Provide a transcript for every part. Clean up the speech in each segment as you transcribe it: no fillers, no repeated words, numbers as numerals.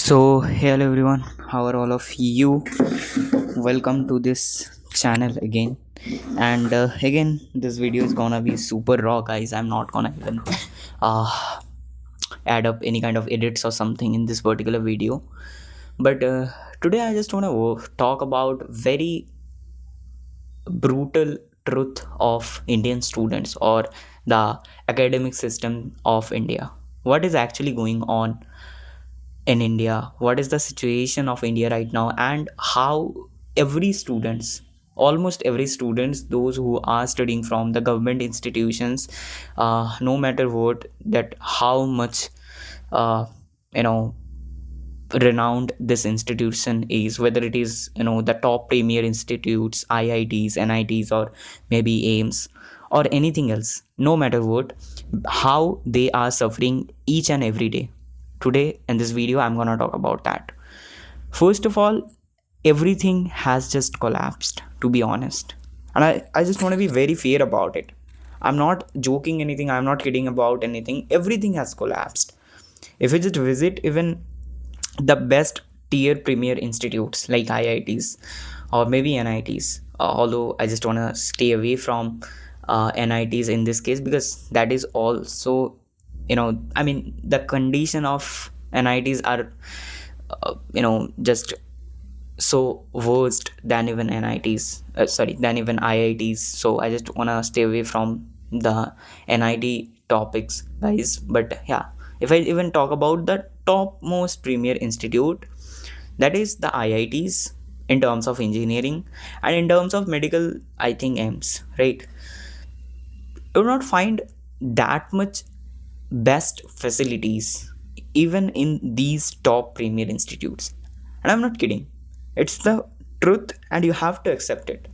Hello everyone, how are all of you? Welcome to this channel again. And again, this video is gonna be super raw, guys. I'm not gonna even uh, add up any kind of edits or something in this particular video. But today, I just wanna talk about very brutal truth of Indian students or the academic system of India. What is actually going on in India? What is the situation of India right now, and how every students, almost every students, those who are studying from the government institutions, no matter what, that how much uh, you know renowned this institution is, whether it is the top premier institutes, IITs, NITs, or maybe AIMS or anything else, no matter what, how they are suffering each and every day. Today in this video I'm going to talk about that. First of all, everything has just collapsed, to be honest, and I just want to be very fair about it. I'm not joking anything, I'm not kidding about anything. Everything has collapsed. If you just visit even the best tier premier institutes like IITs or maybe NITs, although I just want to stay away from NITs in this case, because that is also, I mean, the condition of NITs are just so worst than even NITs, than even IITs. So I just want to stay away from the NIT topics, guys. But yeah, if I even talk about the topmost premier institute, that is the IITs, in terms of engineering and in terms of medical, I think AIMS, right? You will not find that much best facilities even in these top premier institutes, and I'm not kidding. It's the truth, and you have to accept it.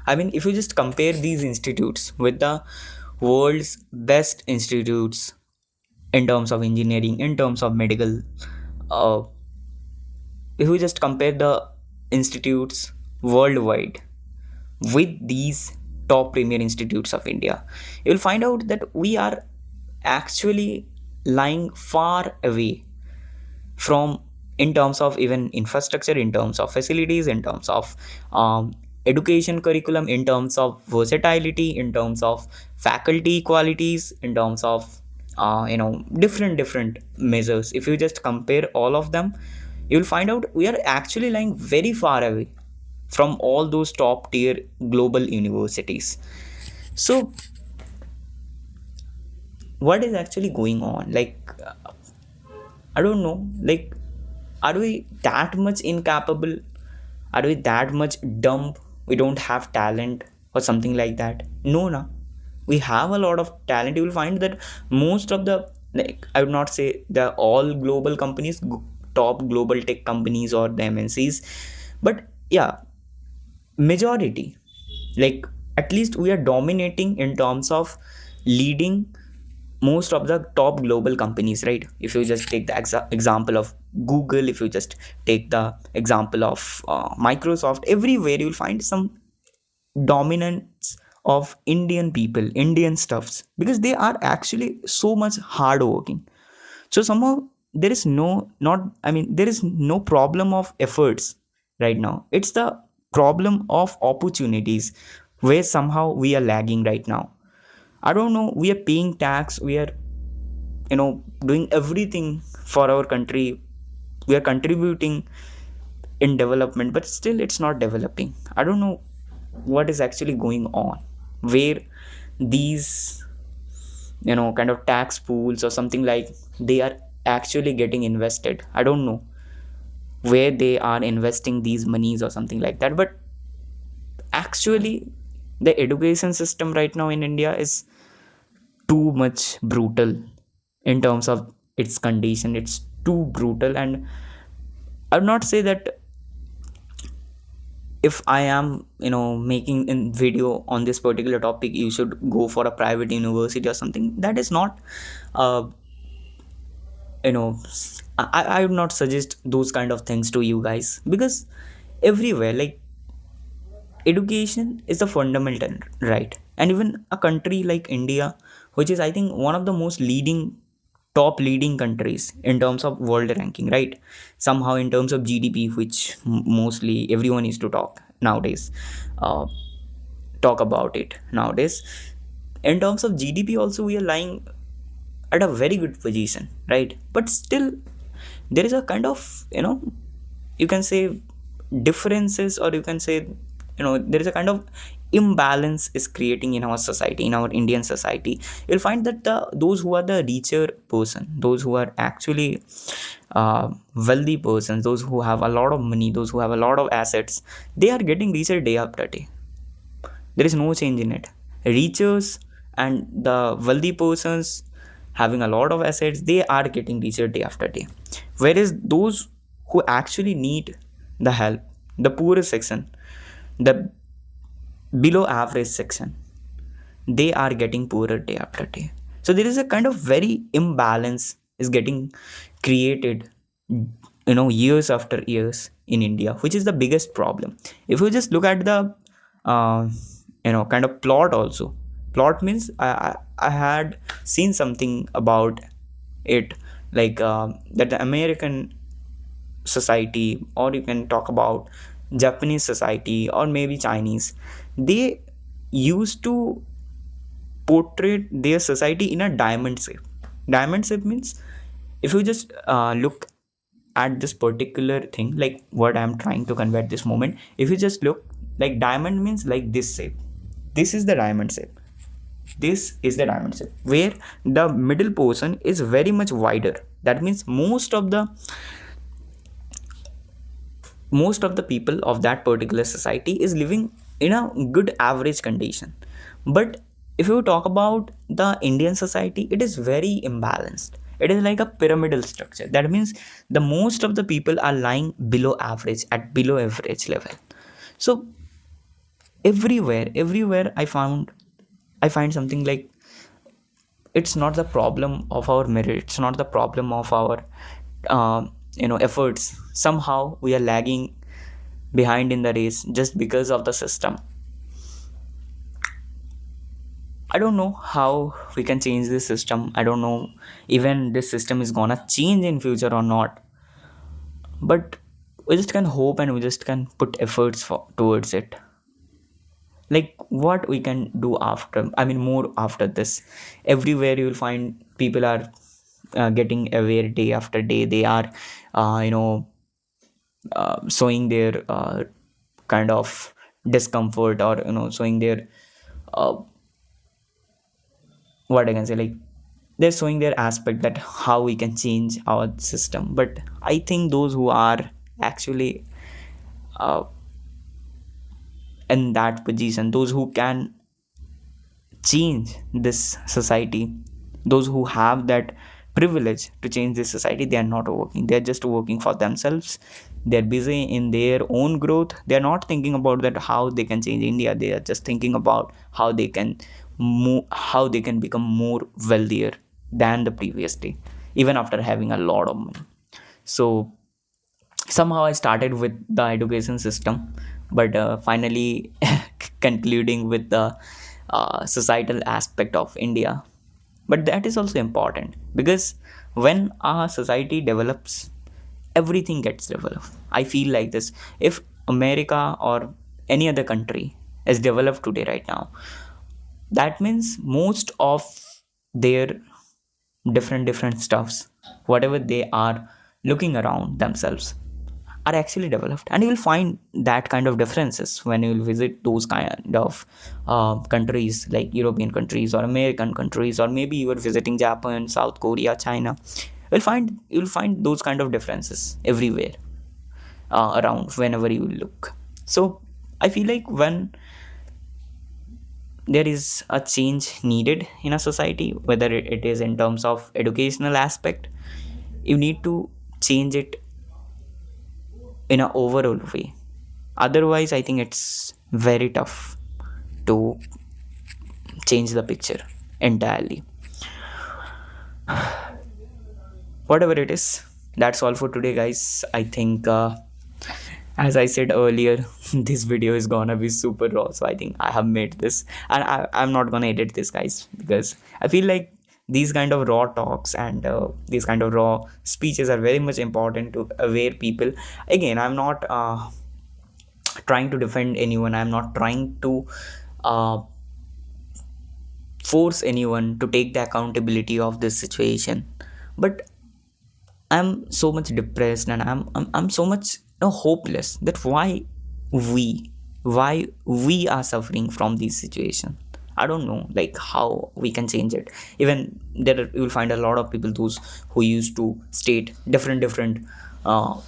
I mean, if you just compare these institutes with the world's best institutes in terms of engineering, in terms of medical, uh, if you just compare the institutes worldwide with these top premier institutes of India, you'll find out that we are actually lying far away from, in terms of even infrastructure, in terms of facilities, in terms of education curriculum, in terms of versatility, in terms of faculty qualities, in terms of different measures. If you just compare all of them, you'll find out we are actually lying very far away from all those top tier global universities. So what is actually going on? I don't know. Like, are we that much incapable? Are we that much dumb? We don't have talent or something like that? No, no. We have a lot of talent. You will find that most of the, like, I would not say the all global companies, top global tech companies or the MNCs, but yeah, majority, like, at least we are dominating in terms of leading most of the top global companies, right? If you just take the example of Google, if you just take the example of Microsoft, everywhere you'll find some dominance of Indian people, Indian stuffs, because they are actually so much hardworking. So somehow there is there is no problem of efforts right now. It's the problem of opportunities where somehow we are lagging right now. I don't know, we are paying tax, we are doing everything for our country, we are contributing in development, but still it's not developing. I don't know what is actually going on, where these kind of tax pools or something, like, they are actually getting invested. I don't know where they are investing these monies or something like that. But actually, the education system right now in India is too much brutal in terms of its condition. It's too brutal, and I would not say that if I am making a video on this particular topic, you should go for a private university or something. That is not uh, you know I would not suggest those kind of things to you guys, because everywhere, like, education is the fundamental right. And even a country like India, which is, I think, one of the most leading top leading countries in terms of world ranking, right? Somehow in terms of GDP, which mostly everyone used to uh, talk about it nowadays. In terms of GDP also, we are lying at a very good position, right? But still there is a kind of, you can say, differences, or you can say, there is a kind of imbalance is creating in our society, in our Indian society. You'll find that those who are the richer person, those who are actually wealthy persons, those who have a lot of money, those who have a lot of assets, they are getting richer day after day. There is no change in it. Riches and the wealthy persons having a lot of assets, they are getting richer day after day. Whereas those who actually need the help, the poorest section, the below average section, they are getting poorer day after day. So there is a kind of very imbalance is getting created, years after years in India, which is the biggest problem. If you just look at the uh, kind of plot also. Plot means I had seen something about it, like that the American society, or you can talk about Japanese society, or maybe Chinese, they used to portray their society in a diamond shape. Diamond shape means, if you just look at this particular thing, like what I'm trying to convey at this moment, if you just look, like diamond means like this shape. This is the diamond shape. This is the diamond shape where the middle portion is very much wider. That means most of the people of that particular society is living in a good average condition. But if you talk about the Indian society, it is very imbalanced. It is like a pyramidal structure. That means the most of the people are lying below average, at below average level. So everywhere I find something like, it's not the problem of our merit, it's not the problem of our uh, efforts. Somehow we are lagging behind in the race just because of the system. I don't know how we can change this system. I don't know even this system is gonna change in future or not. But we just can hope, and we just can put efforts towards it. Like what we can do after, I mean, more after this. Everywhere you will find people are getting aware day after day. They are showing their kind of discomfort, or showing their uh, what I can say, like they're showing their aspect that how we can change our system. But I think those who are actually uh, in that position, those who can change this society, those who have that privilege to change this society, they are not working. They are just working for themselves. They're busy in their own growth. They're not thinking about that how they can change India. They are just thinking about how they can move, how they can become more wealthier than the previous day, even after having a lot of money. So somehow I started with the education system, but finally concluding with the societal aspect of India. But that is also important, because when our society develops, everything gets developed. I feel like this. If America or any other country is developed today, right now, that means most of their different stuffs, whatever they are looking around themselves, are actually developed. And you will find that kind of differences when you will visit those kind of countries, like European countries or American countries, or maybe you are visiting Japan, South Korea, China. You'll find those kind of differences everywhere around whenever you look. So I feel like when there is a change needed in a society, whether it is in terms of educational aspect, you need to change it in a overall way. Otherwise, I think it's very tough to change the picture entirely. Whatever it is, that's all for today, guys. I think, as I said earlier, this video is gonna be super raw. So I think I have made this, and I'm not gonna edit this, guys, because I feel like these kind of raw talks and these kind of raw speeches are very much important to aware people. Again, I'm not trying to defend anyone, I'm not trying to uh, force anyone to take the accountability of this situation, but I'm so much depressed and I'm so much hopeless that we why we are suffering from these situations. I don't know like how we can change it. Even you will find a lot of people those who used to state different uh,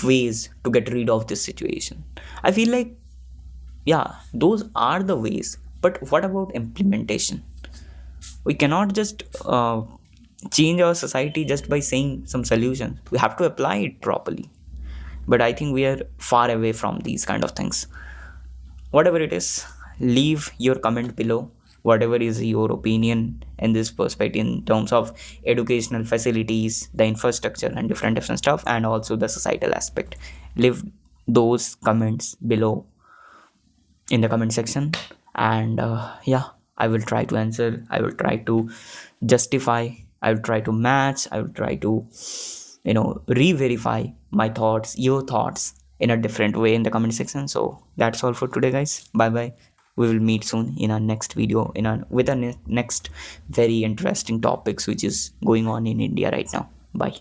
ways to get rid of this situation. I feel like, yeah, those are the ways, but what about implementation? We cannot just change our society just by saying some solutions. We have to apply it properly, but I think we are far away from these kind of things. Whatever it is, leave your comment below. Whatever is your opinion in this perspective in terms of educational facilities, the infrastructure and different stuff, and also the societal aspect, leave those comments below in the comment section. And yeah, I will try to answer, I will try to justify, I will try to match, I will try to re-verify my thoughts, your thoughts in a different way in the comment section. So that's all for today, guys. Bye bye. We will meet soon in our next video in our with our next very interesting topics which is going on in India right now. Bye.